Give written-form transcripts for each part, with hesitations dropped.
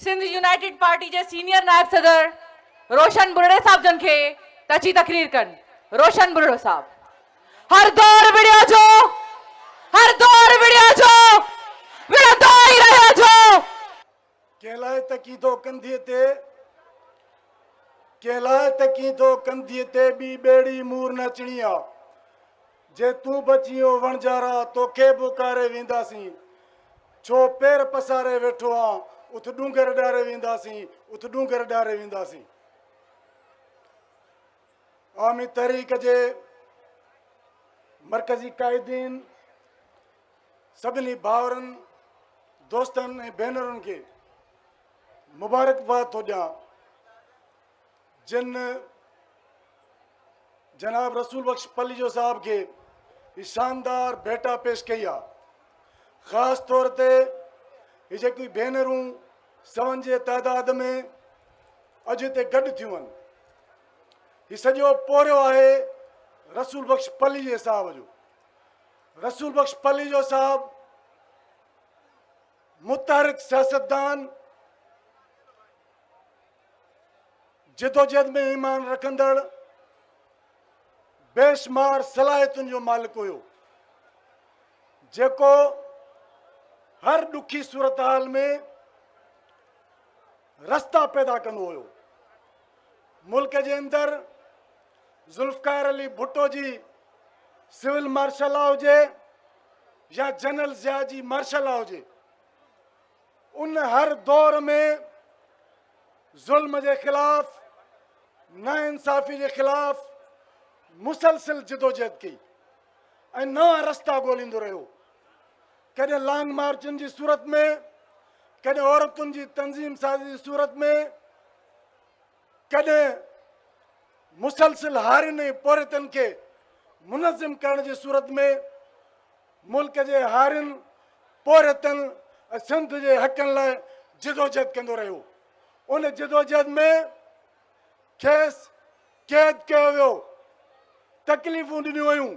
Sindh United party जे senior नायब सदर रोशन बुरड़े साहब जन खे तची तकरीर कन। रोशन बुरड़ो साहब। हर दौर विड़ियो जो, हर दौर विड़ियो जो, विड़ंदो ही रहियो जो। कहलाए तकी तो कंधीअ ते, कहलाए तकी तो कंधीअ ते बी बेड़ी मूर नचणी आ। जे तू बचियो वणजारा तोखे बुकारे वेंदासीं। छो पेर पसारे वेठो आ, उथ डूंगर डारे वेंदासीं, उथ डूंगर डारे वेंदासीं। आमी तहरीक जे मरकज़ी कायदीन सभिनी भाउरनि दोस्तनि ऐं भेनरुनि खे मुबारकबाद थो ॾियां जिन जनाब रसूल बख्श पलीजो साहब के ही शानदार भेटा पेश कई आहे। ख़ासि तौर ते ही जेकी भेनरूं सवनि जे तइदाद में अॼु हिते गॾु थियूं आहिनि, ही सॼो पोरियो आहे रसूल बख्श पलीजे साहब जो। रसूल बख्श पलीजो साहब मुतहरिक सियासतदान, जिदोजहद में ईमान रखंदड़, बेशुमार सलाहियतुनि जो मालिक हुयो, जेको हर ॾुखी सूरत हाल में रस्ता पैदा कंदो हुयो। मुल्क जे अंदरि ज़ुल्फ़िकार अली भुट्टो जी सिविल मार्शल लॉ हुजे या जनरल ज़िया जी मार्शल लॉ हुजे, उन हर दौर में ज़ुल्म जे ख़िलाफ़, नाइंसाफ़ी जे ख़िलाफ़ मुसलसिल जिदोजहद कई ऐं नवां रस्ता ॻोल्हींदो रहियो। कॾहिं लॉन्ग मार्चनि जी सूरत में, कॾहिं औरतुनि जी तंज़ीम साज़ी जी सूरत में, कॾहिं मुसलसिल हारियुनि ऐं पोरितनि खे मुनज़िम करण जी सूरत में मुल्क जे हारियुनि, पोरितनि ऐं सिंध जे हक़नि लाइ जिदोजहद कंदो रहियो। उन जिदोजहद में खेसि क़ैद कयो वियो, तकलीफ़ूं ॾिनियूं वयूं,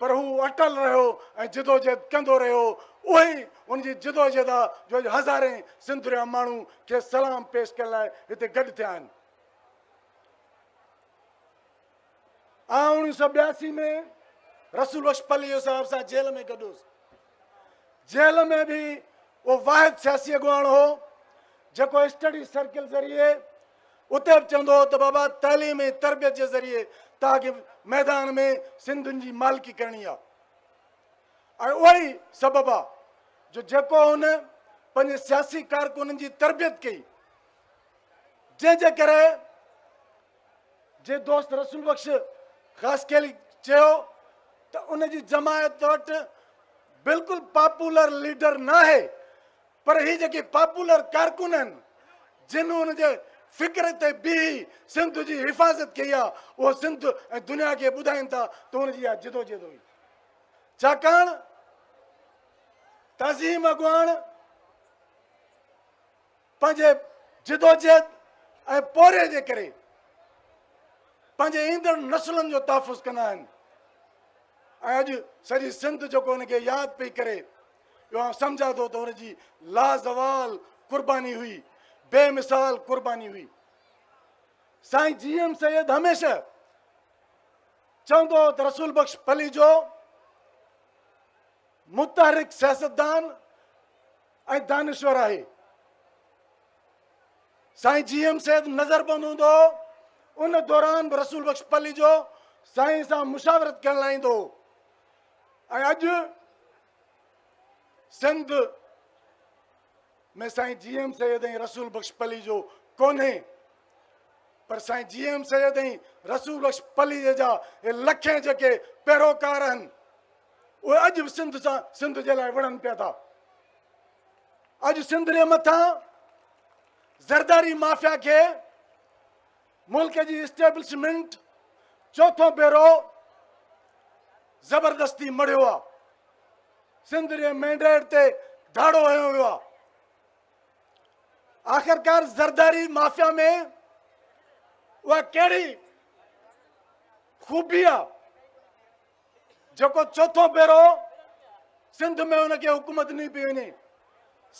पर हू अटल रहियो ऐं जिदोजहद कंदो रहियो। उहे ई उनजी जिदोजहद आहे जो अॼु हज़ारे सिंध जा माण्हू खे सलाम पेश करण लाइ हिते गॾु थिया आहिनि। 1982 में रसूल बख्श पलीजो साहब सां जेल में गॾु हुउसि। जेल में भी वो वाहिद सियासी अॻुवाण हो जेको स्टडी सर्किल ज़रिए उते बि चवंदो हो त बाबा तालीम ऐं तरबियत जे ज़रिए तव्हांखे मैदान में सिंधुनि जी मालिकी करणी आहे। ऐं उहो ई सबबु आहे जो जेको हुन पंहिंजे सियासी कारकुननि जी तरबियत कई, जंहिंजे करे जे दोस्त रसूल बख्श ख़ासि केली चयो त उनजी जमायत वटि बिल्कुलु पॉपुलर लीडर न आहे, पर ही जेके पॉपुलर कारकुन आहिनि जिन हुनजे फ़िक्र ते बीही सिंध जी हिफ़ाज़त कई आहे, उहो सिंध ऐं दुनिया खे ॿुधाइनि था त हुनजी इहा जिदोजहद हुई। छाकाणि तज़ीम अॻुवाण पंहिंजे जिदोजहद ऐं पोरे जे करे पंहिंजे ईंदड़ नसलुनि जो तहफ़ुज़ कंदा आहिनि। ऐं अॼु सॼी सिंध जेको हुनखे यादि पई करे, इहो आउं सम्झां थो त हुनजी लाज़वाल क़ुर्बानी हुई, बेमिसाल क़ुर्बानी हुई। साईं GM सैयद हमेशह चवंदो हो त रसूल बख्श पलीजो मुतहरिक सियासतदान ऐं दानिश्वर आहे। साईं GM सैयद नज़र बंदि हूंदो हो, उन दौरान बि रसूल बख्श पलीजो साईं सां मुशावरत करण लाइ ईंदो हो। ऐं अॼु सिंध में साईं GM सैयद ऐं रसूल बख्श पलीजो कोन्हे, पर साईं GM सैयद ऐं रसूल बख्श पलीजे जा हे लखे जेके पैरोकार आहिनि, उहे अॼु बि सिंध जे लाइ विढ़नि पिया था। अॼु सिंध जे मथां ज़रदारी माफ़िया खे मुल्क जी इस्टेब्लिशमेंट चौथों भेरो ज़बरदस्ती मड़ियो आहे। सिंध जे मैंडेट ते धाड़ो हयो वियो आहे। आख़िरकार ज़रदारी माफ़िया में उहा कहिड़ी ख़ूबी आहे जेको चौथों भेरो सिंध में हुनखे हुकूमत ॾिनी पई वञे।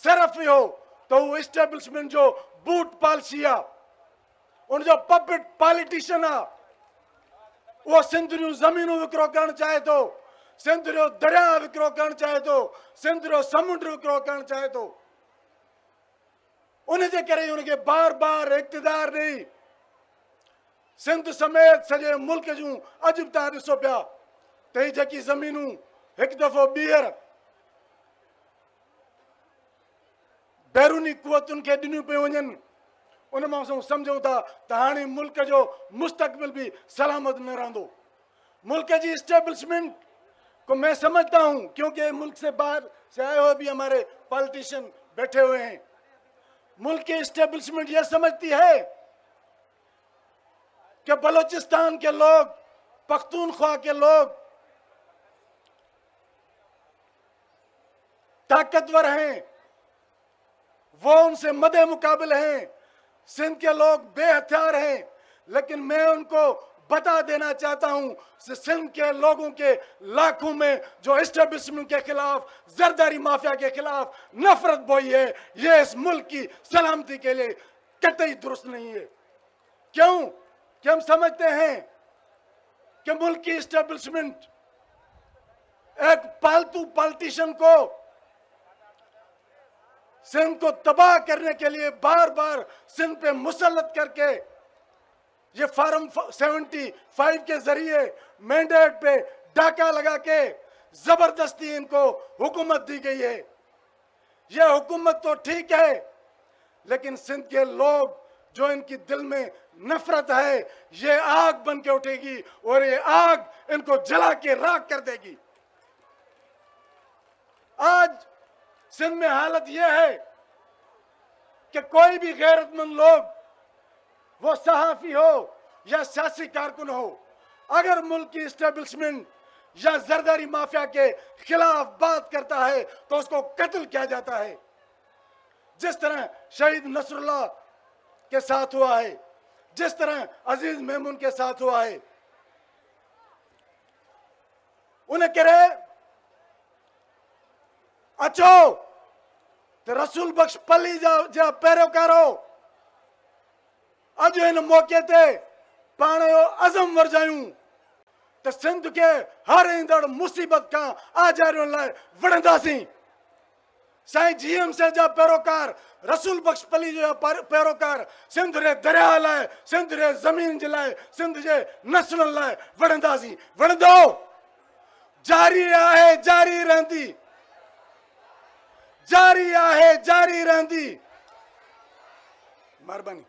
सिर्फ़ इहो तो वो एस्टेब्लिशमेंट जो बूट पॉलिसी आ, उन जो पपेट पॉलिटिशियन आ, वो सिंध जूं ज़मीनूं विकिरो करणु चाहे थो, सिंध जो दरिया विकिरो करणु चाहे थो, सिंध जो समुंड विकिरो करणु चाहे थो। उनजे करे उनखे बार बार इक़्तिदार ॾेई सिंध समेत सॼे मुल्क जूं अॼु बि तव्हां ॾिसो पिया त ही जेकी ज़मीनूं हिकु दफ़ो ॿीहर बैरूनी कुवतुनि खे ॾिनियूं पियूं वञनि, उन मां असां सम्झूं था त हाणे मुल्क जो मुस्तक़बिल भी सलामत न रहंदो। मुल्क की इस्टेब्लिशमेंट को मैं समझता हूं, क्योंकि मुल्क से बाहर से आए हुए भी हमारे पॉलिटिशियन बैठे हुए हैं। मुल्क की इस्टेब्लिशमेंट यह समझती है कि बलूचिस्तान के लोग, पख्तूनख्वा के लोग ताकतवर हैं, वो उनसे मदे मुकाबिल हैं। सिंध के लोग बेहथियार हैं, लेकिन मैं उनको बता देना चाहता हूं कि सिंध के लोगों के लाखों में जो एस्टेब्लिशमेंट के खिलाफ, जरदारी माफिया के खिलाफ नफरत बोई है, ये इस मुल्क की सलामती के लिए कतई दुरुस्त नहीं है। क्यों? कि हम समझते हैं कि मुल्क की एस्टेब्लिशमेंट एक पालतू पॉलिटिशियन को सिंध को तबाह करने के लिए बार बार सिंध पे मुसल्लत करके ये फॉर्म 75 के जरिए मैंडेट पे डाका लगा के जबरदस्ती इनको हुकूमत दी गई है। ये हुकूमत तो ठीक है, लेकिन सिंध के लोग जो इनकी दिल में नफरत है, ये आग बन के उठेगी और ये आग इनको जला के राख कर देगी। आज सिंध में हालत यह है कि कोई भी गैरतमंद लोग, वो सहाफी हो या सियासी कारकुन हो, अगर मुल्क की इस्टेब्लिशमेंट या जरदारी माफिया के खिलाफ बात करता है तो उसको कत्ल किया जाता है। जिस तरह शहीद नसरुल्लाह के साथ हुआ है, जिस तरह अजीज मेमून के साथ हुआ है। उन्हें कह रहे अचो तो रसूल बख्श पली जा पैरोकारो अज इन मौके ते पाण जो अज़म वरजायूं तो सिंध के हर ईंदड़ मुसीबत का आजारियुनि लाइ विढ़ंदासीं। साईं जीएम से जा पैरोकार, रसूल बख्श पली जो पैरोकार सिंध रे दरिया लाइ, सिंध रे ज़मीन जे लाइ, सिंध जे नस्लनि लाइ विढ़ंदासीं। विढ़ंदो जारी आहे, जारी रहंदी, जारी आहे, जारी रहंदी। महिरबानी।